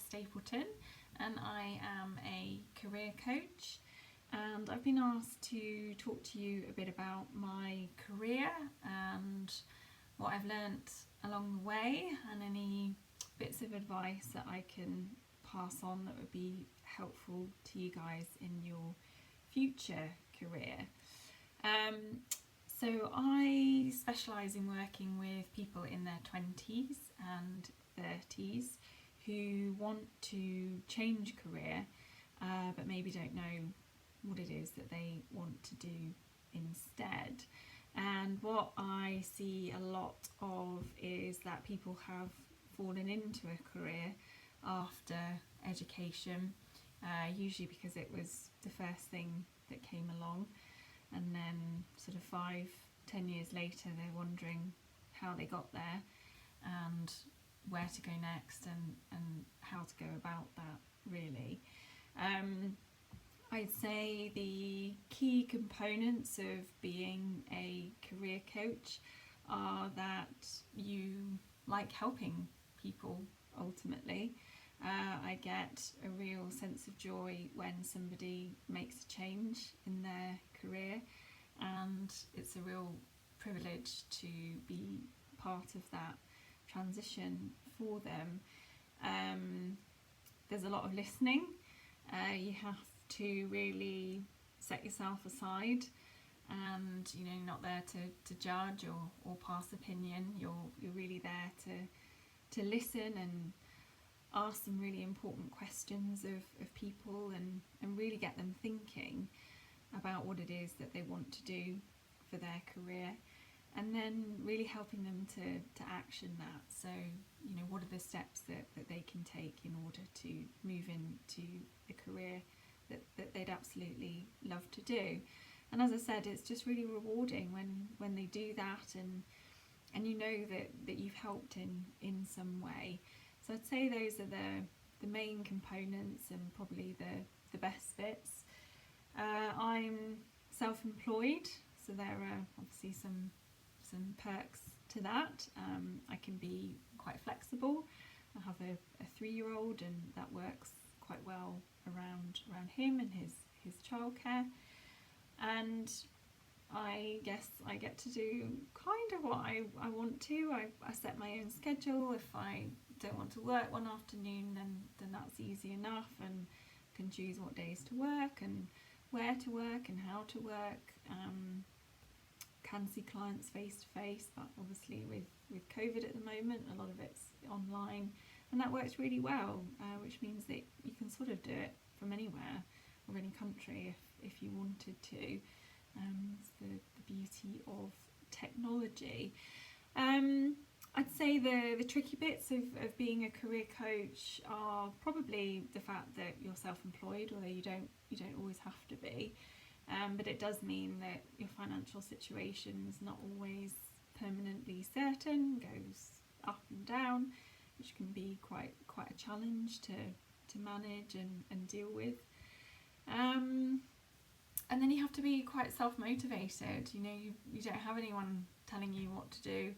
Stapleton, and I am a career coach, and I've been asked to talk to you a bit about my career and what I've learnt along the way, and any bits of advice that I can pass on that would be helpful to you guys in your future career. So I specialise in working with people in their 20s and 30s who want to change career, but maybe don't know what it is that they want to do instead. And what I see a lot of is that people have fallen into a career after education, usually because it was the first thing that came along, and then sort of 5-10 years later they're wondering how they got there and where to go next and how to go about that, really. I'd say the key components of being a career coach are that you like helping people ultimately. I get a real sense of joy when somebody makes a change in their career, and it's a real privilege to be part of that transition for them. There's a lot of listening. You have to really set yourself aside, and you're not there to judge or pass opinion. You're really there to listen and ask some really important questions of people and really get them thinking about what it is that they want to do for their career, and then really helping them to action that. So what are the steps that they can take in order to move into a career that they'd absolutely love to do. And as I said, it's just really rewarding when they do that, and you know that you've helped in some way. So I'd say those are the main components and probably the best bits. I'm self-employed, so there are obviously some perks to that. I can be quite flexible. I have a 3-year-old, and that works quite well around him and his childcare. And I guess I get to do kind of what I want to. I set my own schedule. If I don't want to work one afternoon, then that's easy enough, and can choose what days to work and where to work and how to work. Can see clients face to face, but obviously with COVID at the moment, a lot of it's online, and that works really well, which means that you can sort of do it from anywhere or any country if you wanted to. It's the beauty of technology. I'd say the tricky bits of being a career coach are probably the fact that you're self-employed, although you don't always have to be. But it does mean that your financial situation is not always permanently certain, goes up and down, which can be quite a challenge to manage and deal with. And then you have to be quite self-motivated. You don't have anyone telling you what to do.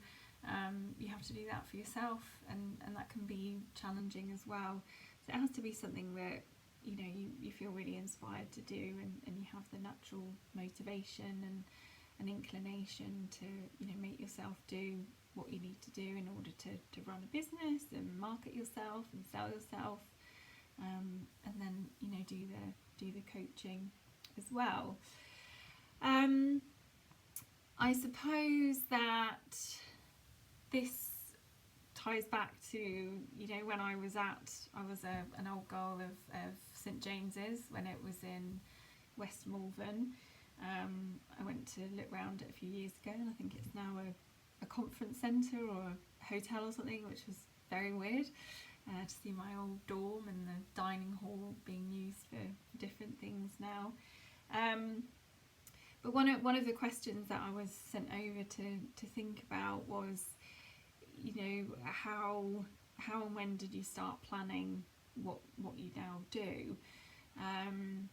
You have to do that for yourself, and that can be challenging as well. So it has to be something that you feel really inspired to do, and you have the natural motivation and inclination to make yourself do what you need to do in order to run a business and market yourself and sell yourself, and then do the coaching as well. I suppose that this ties back to when I was an old girl of St James's when it was in West Malvern. I went to look round it a few years ago, and I think it's now a conference centre or a hotel or something, which was very weird to see my old dorm and the dining hall being used for different things now. But one of the questions that I was sent over to think about was, how and when did you start planning what you now do? And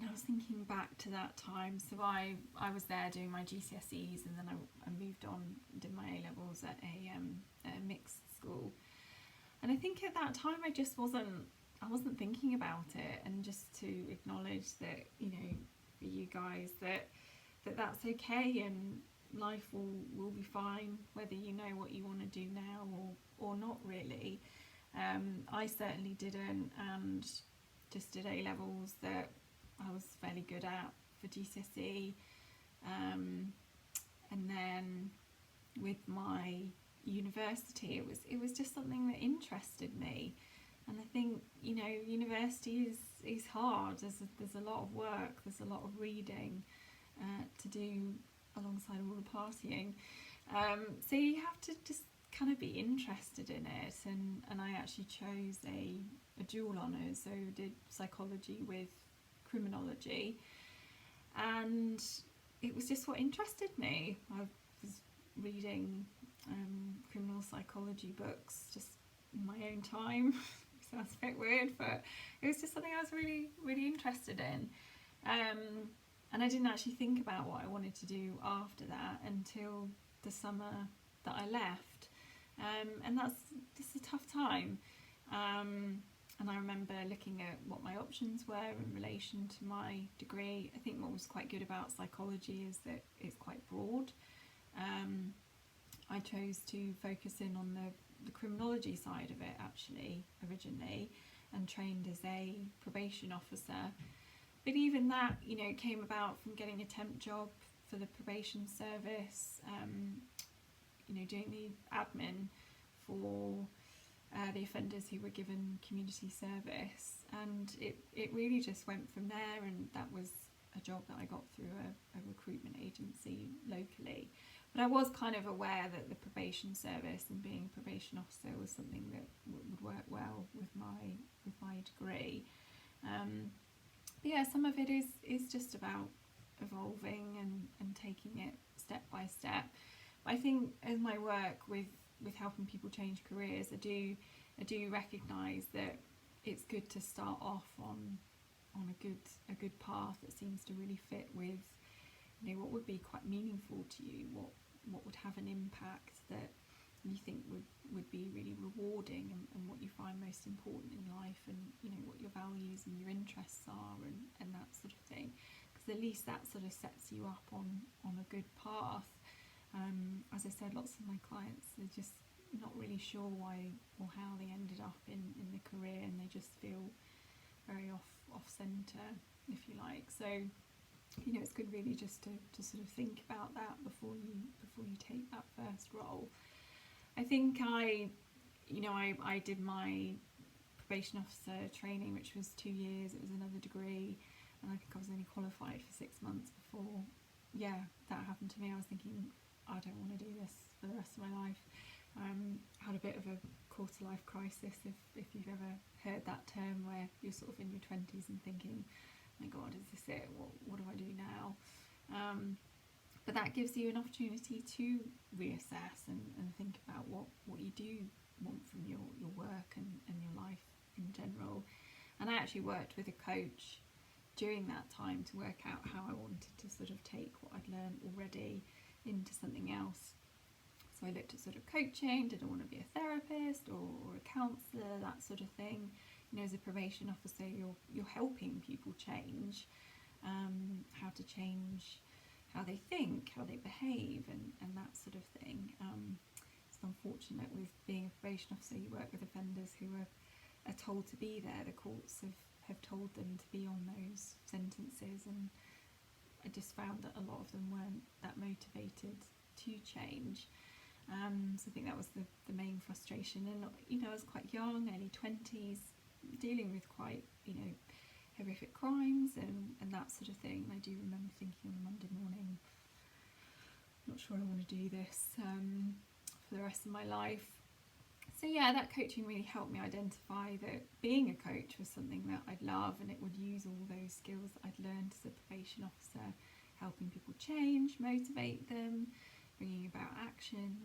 I was thinking back to that time. So I was there doing my GCSEs, and then I moved on, did my A-levels at a mixed school. And I think at that time I wasn't thinking about it, and just to acknowledge that, you know, for you guys, that's okay, and life will be fine whether you know what you want to do now or not really. I certainly didn't, and just did A levels that I was fairly good at for GCSE, and then with my university, it was just something that interested me. And I think, you know, university is hard. There's a lot of work, there's a lot of reading to do alongside all the partying. So you have to just kind of be interested in it. And I actually chose a dual honours, so did psychology with criminology. And it was just what interested me. I was reading criminal psychology books just in my own time. Sounds a bit weird, but it was just something I was really, really interested in. And I didn't actually think about what I wanted to do after that until the summer that I left. And that's just a tough time. And I remember looking at what my options were in relation to my degree. I think what was quite good about psychology is that it's quite broad. I chose to focus in on the criminology side of it, actually, originally, and trained as a probation officer. But even that, you know, came about from getting a temp job for the probation service, you know, doing the admin for the offenders who were given community service. And it really just went from there, and that was a job that I got through a recruitment agency locally. But I was kind of aware that the probation service and being a probation officer was something that would work well with my degree. But yeah, some of it is just about evolving and taking it step by step. But I think as my work with helping people change careers, I do recognise that it's good to start off on a good path that seems to really fit with, you know, what would be quite meaningful to you, what would have an impact that you think would be really rewarding, and what you find most important in life, and, you know, what your values and your interests are, and that sort of thing, because at least that sort of sets you up on a good path. As I said, lots of my clients are just not really sure why or how they ended up in the career, and they just feel very off centre, if you like. So, you know, it's good really just to sort of think about that before you take that first role. I think I did my probation officer training, which was 2 years. It was another degree, and I think I was only qualified for 6 months before, that happened to me. I was thinking, I don't want to do this for the rest of my life. Had a bit of a quarter life crisis, if you've ever heard that term, where you're sort of in your 20s and thinking, my God, is this it? What do I do now? But that gives you an opportunity to reassess and think about what you do want from your work and your life in general. And I actually worked with a coach during that time to work out how I wanted to sort of take what I'd learned already into something else. So I looked at sort of coaching. Did I want to be a therapist or a counsellor, that sort of thing? You know, as a probation officer, you're helping people change, how to change how they think, how they behave, and that sort of thing. It's unfortunate with being a probation officer, you work with offenders who are told to be there. The courts have told them to be on those sentences, and I just found that a lot of them weren't that motivated to change. So I think that was the main frustration. And, you know, I was quite young, early 20s, dealing with quite, you know, horrific crimes and that sort of thing. And I do remember thinking on a Monday morning, not sure I want to do this for the rest of my life. So yeah, that coaching really helped me identify that being a coach was something that I'd love, and it would use all those skills that I'd learned as a probation officer, helping people change, motivate them, bringing about action,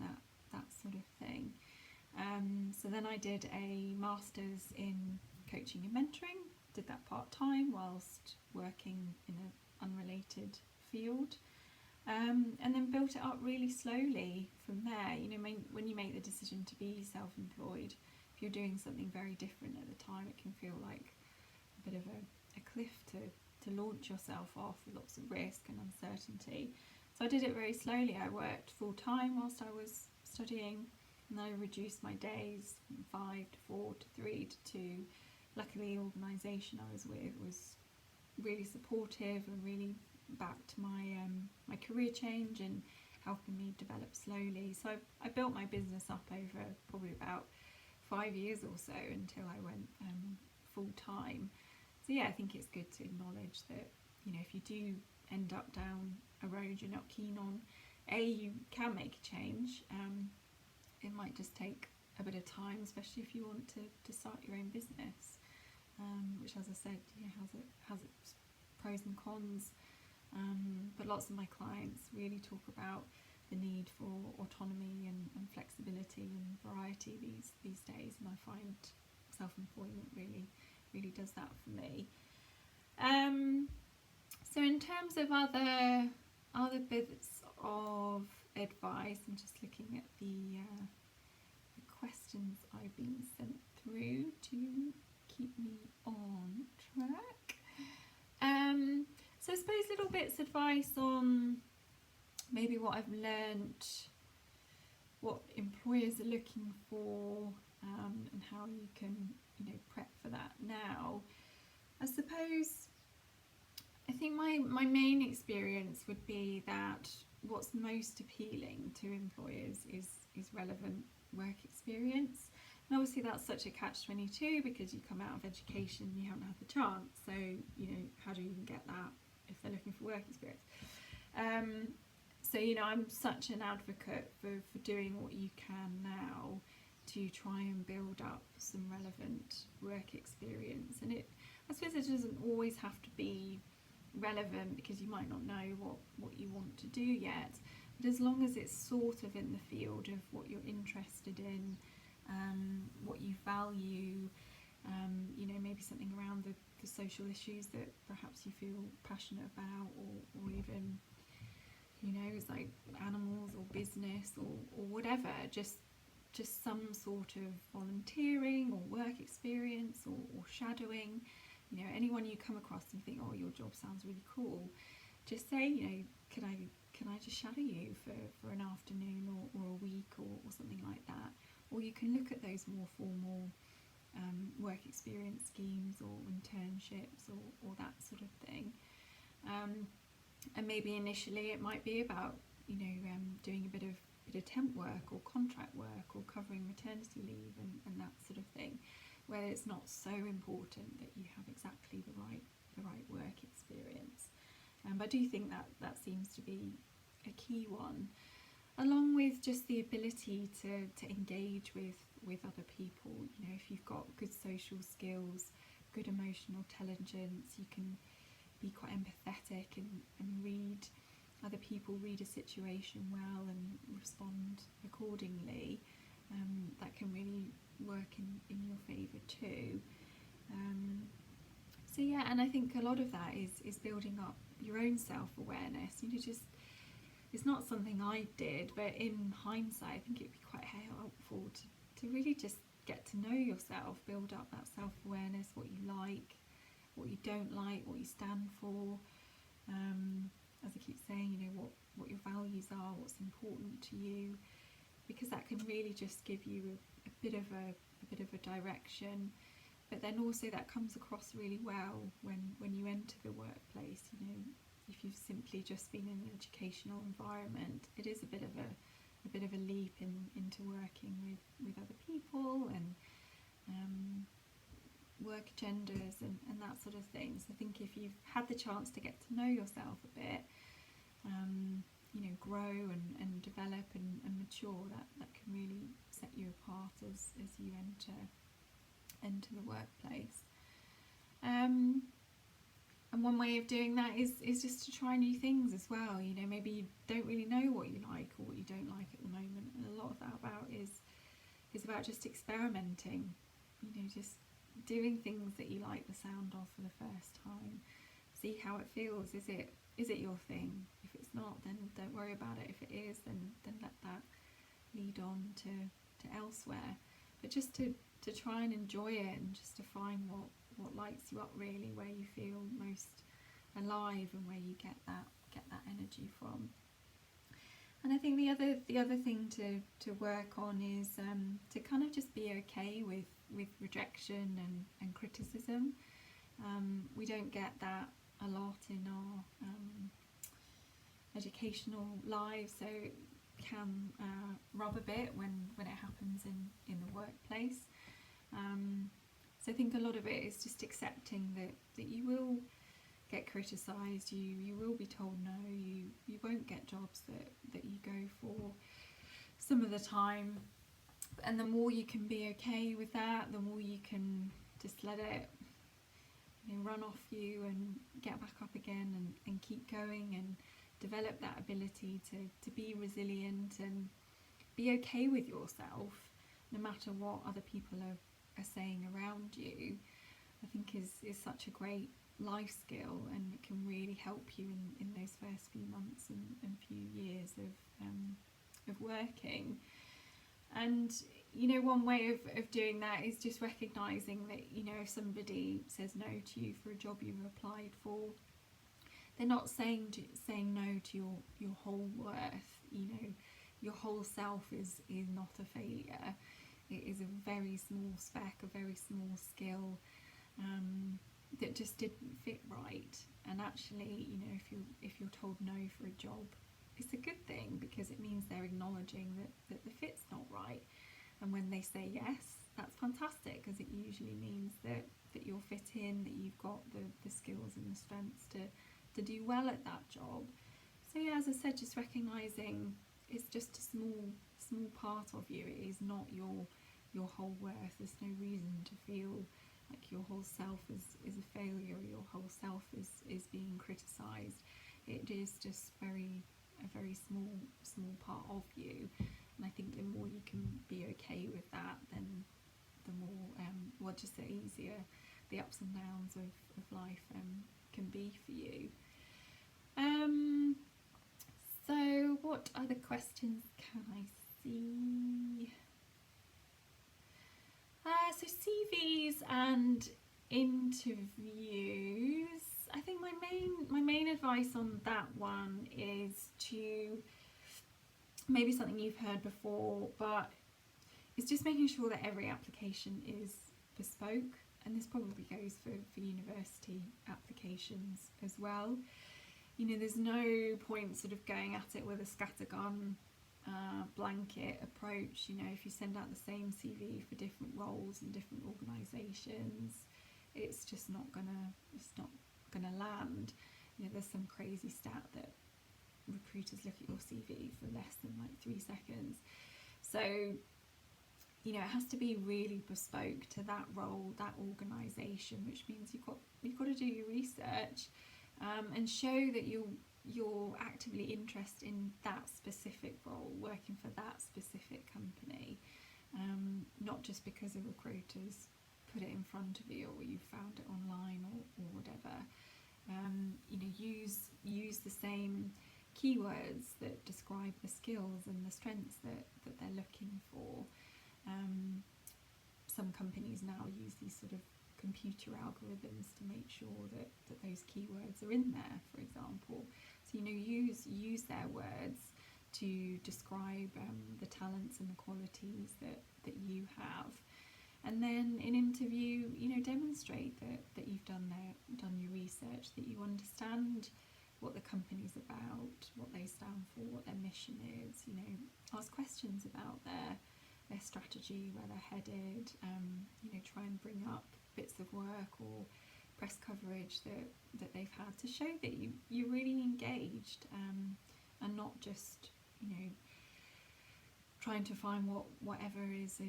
that sort of thing. So then I did a master's in coaching and mentoring, did that part-time whilst working in an unrelated field, and then built it up really slowly from there. You know, when you make the decision to be self-employed, if you're doing something very different at the time, it can feel like a bit of a cliff to launch yourself off with lots of risk and uncertainty. So I did it very slowly. I worked full time whilst I was studying, and I reduced my days from 5 to 4 to 3 to 2. Luckily, the organisation I was with was really supportive and really backed my career change and helping me develop slowly. So I built my business up over probably about 5 years or so until I went full time. So yeah, I think it's good to acknowledge that, you know, if you do end up down a road you're not keen on, you can make a change. It might just take a bit of time, especially if you want to start your own business, which, as I said, has its pros and cons. But lots of my clients really talk about the need for autonomy and flexibility and variety these days, and I find self-employment really does that for me. So in terms of other bits of advice, I'm just looking at the questions I've been sent through to keep me on track. So I suppose little bits of advice on maybe what I've learnt, what employers are looking for, and how you can, you know, prep for that now. I suppose I think my main experience would be that what's most appealing to employers is relevant work experience. And obviously that's such a catch-22 because you come out of education, you haven't had the chance. So, you know, how do you even get that if they're looking for work experience? So, you know, I'm such an advocate for doing what you can now to try and build up some relevant work experience. And I suppose it doesn't always have to be relevant because you might not know what you want to do yet, but as long as it's sort of in the field of what you're interested in, what you value, you know, maybe something around the social issues that perhaps you feel passionate about, or even, you know, it's like animals or business or whatever, just some sort of volunteering or work experience or shadowing. You know, anyone you come across and you think, oh, your job sounds really cool, just say, you know, can I just shadow you for an afternoon or a week or something like that. Or you can look at those more formal work experience schemes or internships or that sort of thing. And maybe initially it might be about, you know, doing a bit of temp work or contract work or covering maternity leave and that sort of thing, where it's not so important that you have exactly the right work experience. But I do think that seems to be a key one, along with just the ability to engage with other people. You know, if you've got good social skills, good emotional intelligence, you can be quite empathetic and read other people, read a situation well and respond accordingly. That can really work in your favour too. So yeah, and I think a lot of that is building up your own self-awareness. You know, just, it's not something I did, but in hindsight I think it'd be quite helpful to really just get to know yourself, build up that self-awareness, what you like, what you don't like, what you stand for. As I keep saying, you know, what your values are, what's important to you, because that can really just give you a bit of a direction. But then also that comes across really well when you enter the workplace. You know, if you've simply just been in an educational environment, it is a bit of a leap into working with other people and work agendas and that sort of thing. So I think if you've had the chance to get to know yourself a bit, you know, grow and develop and mature, that can really set you apart as you enter the workplace. And one way of doing that is just to try new things as well. You know, maybe you don't really know what you like or what you don't like at the moment, and a lot of that is about just experimenting. You know, just doing things that you like the sound of for the first time. See how it feels. Is it your thing? If it's not, then don't worry about it. If it is, then let that lead on to elsewhere. but just to try and enjoy it, and just to find what lights you up really, where you feel most alive and where you get that energy from. And I think the other thing to work on is to kind of just be okay with rejection and criticism. We don't get that a lot in our educational lives, so it can rub a bit when it happens in the workplace. So I think a lot of it is just accepting that you will get criticised, you will be told no, you won't get jobs that you go for some of the time, and the more you can be okay with that, the more you can just let it run off you and get back up again and keep going, and develop that ability to be resilient and be okay with yourself no matter what other people are saying around you. I think is such a great life skill, and it can really help you in those first few months and few years of working. And one way of doing that is just recognizing that if somebody says no to you for a job you've applied for, they're not saying no to your whole worth. Your whole self is not a failure. It is a very small speck, a very small skill that just didn't fit right. And actually, if you're told no for a job, it's a good thing, because it means they're acknowledging that the fit's not right. And when they say yes, that's fantastic, because it usually means that you'll fit in, that you've got the skills and the strengths to do well at that job. So yeah, as I said, just recognising it's just a small part of you. It is not your whole worth. There's no reason to feel like your whole self is a failure, or your whole self is being criticised. It is just a very small part of you. And I think the more you can be okay with that, then the more, just the easier the ups and downs of life can be for you. So what other questions can I see? So CVs and interviews. I think my main advice on that one is to, maybe something you've heard before, but it's just making sure that every application is bespoke. And this probably goes for university applications as well. There's no point sort of going at it with a scattergun blanket approach. If you send out the same CV for different roles and different organisations, it's just not gonna land. There's some crazy stat that recruiters look at your CV for less than 3 seconds. So it has to be really bespoke to that role, that organisation, which means you've got to do your research and show that you're actively interested in that specific role, working for that specific company, not just because a recruiter's put it in front of you, or you found it online, or whatever. Use the same keywords that describe the skills and the strengths that they're looking for. Some companies now use these sort of computer algorithms to make sure that those keywords are in there, for example. So use their words to describe the talents and the qualities that you have. And then in interview, demonstrate that you've done your research, that you understand what the company's about, what they stand for, what their mission is. Ask questions about their strategy, where they're headed. Try and bring up bits of work or press coverage that they've had to show that you're really engaged, and not just trying to find whatever is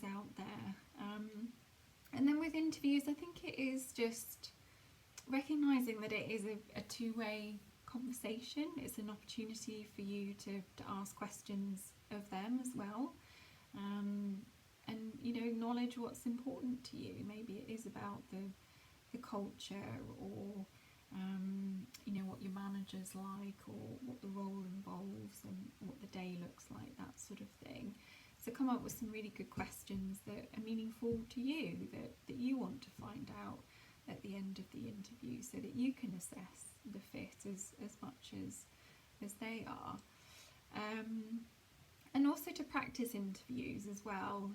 out there. And then with interviews, I think it is just recognising that it is a two-way conversation. It's an opportunity for you to ask questions of them as well, and acknowledge what's important to you. Maybe it is about the culture, or what your manager's like, or what the role involves, and what the day looks like, that sort of thing. So come up with some really good questions that are meaningful to you, that you want to find out at the end of the interview, so that you can assess the fit as much as they are. And also to practice interviews as well.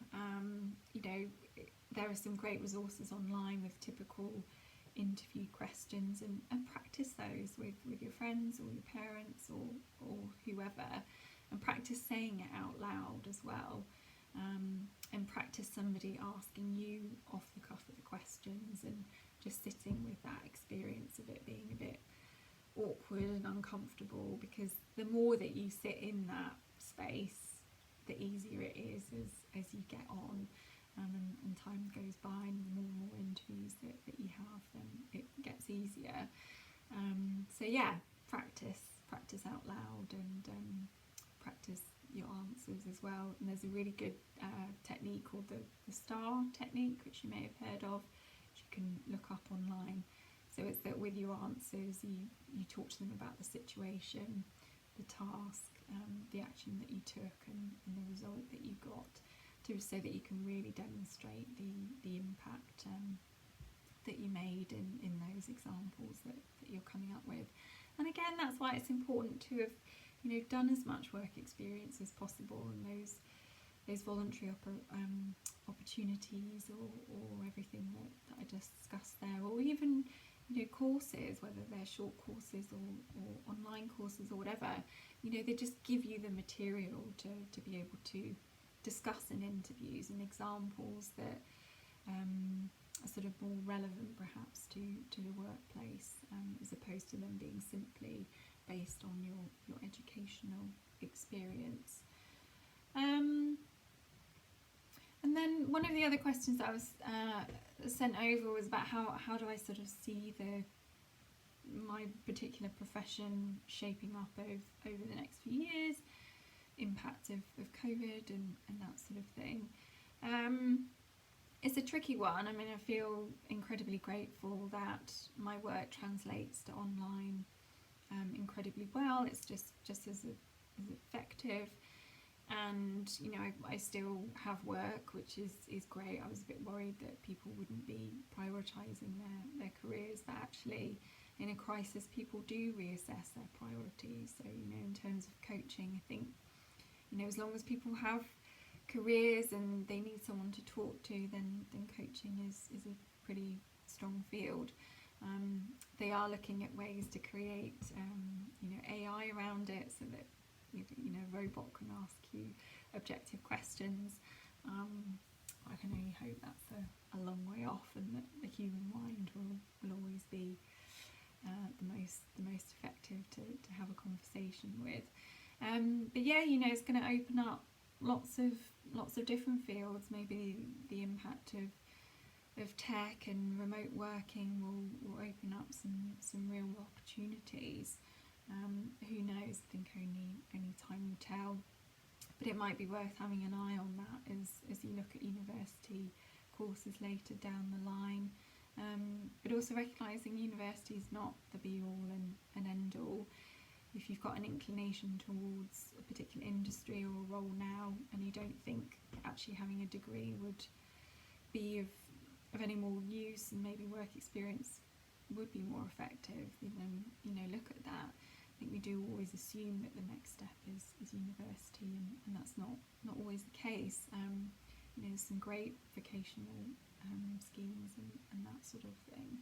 There are some great resources online with typical interview questions, and practice those with your friends or your parents or whoever, and practice saying it out loud as well, and practice somebody asking you off the cuff of the questions, and just sitting with that experience of it being a bit awkward and uncomfortable, because the more that you sit in that space, the easier it is as you get on, and time goes by, and the more interviews that you have, then it gets easier. So yeah, practice out loud, and practice your answers as well. And there's a really good technique called the STAR technique, which you may have heard of, which you can look up online. So it's that with your answers, you talk to them about the situation, the task, the action that you took, and the result that you got, so that you can really demonstrate the impact that you made in those examples that you're coming up with. And again, that's why it's important to have done as much work experience as possible, and those voluntary opportunities, or everything that I just discussed there, or even courses, whether they're short courses or online courses or whatever. They just give you the material to be able to discuss in interviews, and examples that are sort of more relevant perhaps to the workplace, as opposed to them being simply based on your educational experience. And then one of the other questions that I was sent over was about how do I sort of see my particular profession shaping up over the next few years, impact of COVID and that sort of thing. It's a tricky one. I mean, I feel incredibly grateful that my work translates to online incredibly well. It's just as effective. And I still have work, which is great. I was a bit worried that people wouldn't be prioritising their careers, but actually in a crisis people do reassess their priorities. So in terms of coaching, I think as long as people have careers and they need someone to talk to, then coaching is a pretty strong field. They are looking at ways to create AI around it, so that a robot can ask you objective questions. I can only hope that's a long way off, and that the human mind will always be the most effective to have a conversation with. But yeah, it's going to open up lots of different fields. Maybe the impact of tech and remote working will open up some real opportunities. Who knows? I think only time will tell. But it might be worth having an eye on that as you look at university courses later down the line. But also recognising university is not the be-all and end-all. If you've got an inclination towards a particular industry or a role now, and you don't think actually having a degree would be of any more use, and maybe work experience would be more effective, then look at that. I think we do always assume that the next step is university, and that's not always the case. There's some great vocational schemes and that sort of thing.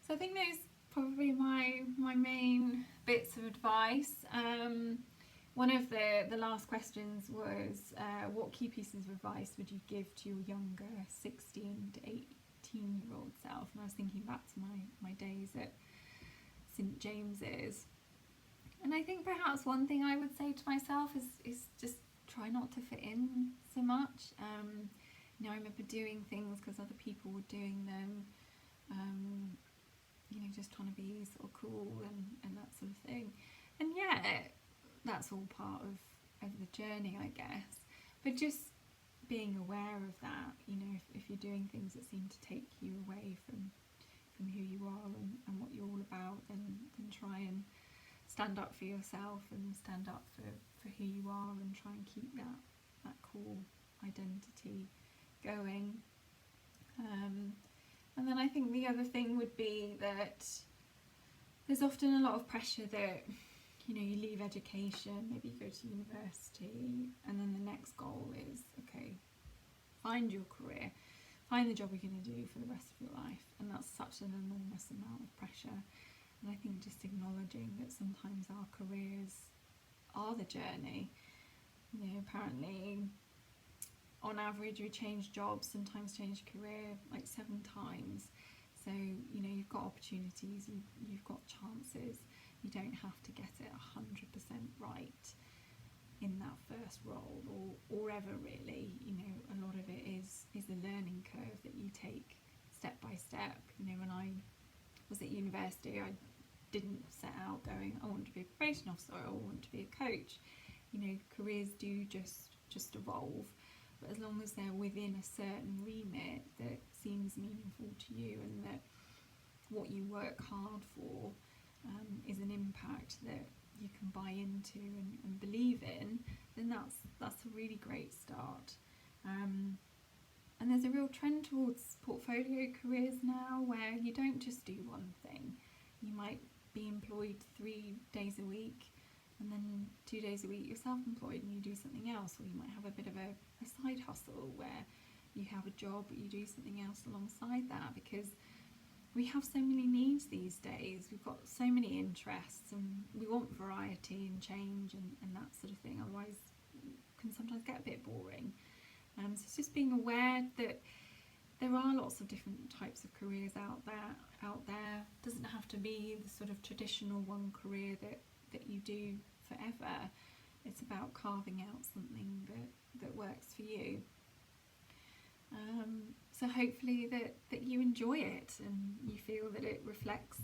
So I think those probably my main bits of advice. One of the last questions was what key pieces of advice would you give to your younger 16 to 18-year-old self? And I was thinking back to my days at St James's, and I think perhaps one thing I would say to myself is just try not to fit in so much. I remember doing things because other people were doing them, just trying to be sort of cool and that sort of thing. And yeah, that's all part of the journey, I guess. But just being aware of that, if you're doing things that seem to take you away from who you are and what you're all about, then try and stand up for yourself and stand up for for who you are and try and keep that core identity going. And then I think the other thing would be that there's often a lot of pressure that, you leave education, maybe you go to university, and then the next goal is, okay, find your career, find the job you're going to do for the rest of your life. And that's such an enormous amount of pressure. And I think just acknowledging that sometimes our careers are the journey. Apparently, on average, we change jobs, sometimes change career like 7 times. So, you've got opportunities, you've got chances. You don't have to get it 100% right in that first role or ever really. A lot of it is a learning curve that you take step by step. When I was at university, I didn't set out going, I want to be a probation officer, or I want to be a coach. Careers do just evolve, but as long as they're within a certain remit that seems meaningful to you, and that what you work hard for is an impact that you can buy into and believe in, then that's a really great start. And there's a real trend towards portfolio careers now, where you don't just do one thing. You might be employed 3 days a week, and then 2 days a week you're self-employed and you do something else. Or you might have a bit of a side hustle where you have a job but you do something else alongside that, because we have so many needs these days. We've got so many interests, and we want variety and change and that sort of thing. Otherwise it can sometimes get a bit boring. So it's just being aware that there are lots of different types of careers out there. It doesn't have to be the sort of traditional one career that you do forever. It's about carving out something that works for you. So hopefully that you enjoy it and you feel that it reflects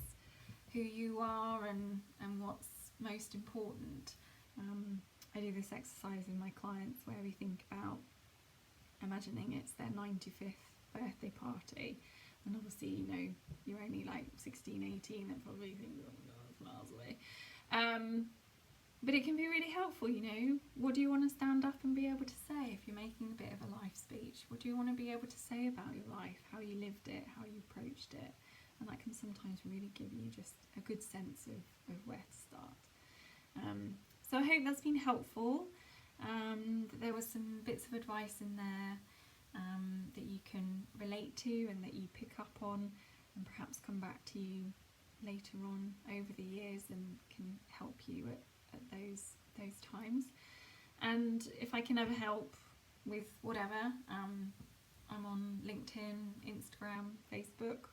who you are and what's most important. I do this exercise with my clients where we think about imagining it's their 95th birthday party, and obviously you're only like 16, 18, that probably think, oh my god, that's miles away. But it can be really helpful. What do you want to stand up and be able to say if you're making a bit of a life speech? What do you want to be able to say about your life, how you lived it, how you approached it? And that can sometimes really give you just a good sense of where to start. So I hope that's been helpful. That there was some bits of advice in there that you can relate to and that you pick up on, and perhaps come back to you later on over the years and can help you at those times. And if I can ever help with whatever, I'm on LinkedIn, Instagram, Facebook,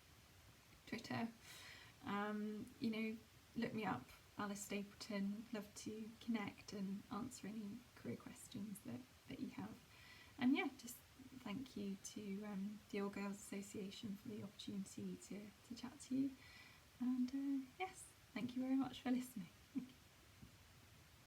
Twitter. Look me up, Alice Stapleton. Love to connect and answer any career questions that you have. And yeah, just thank you to the All Girls Association for the opportunity to chat to you. And yes, thank you very much for listening.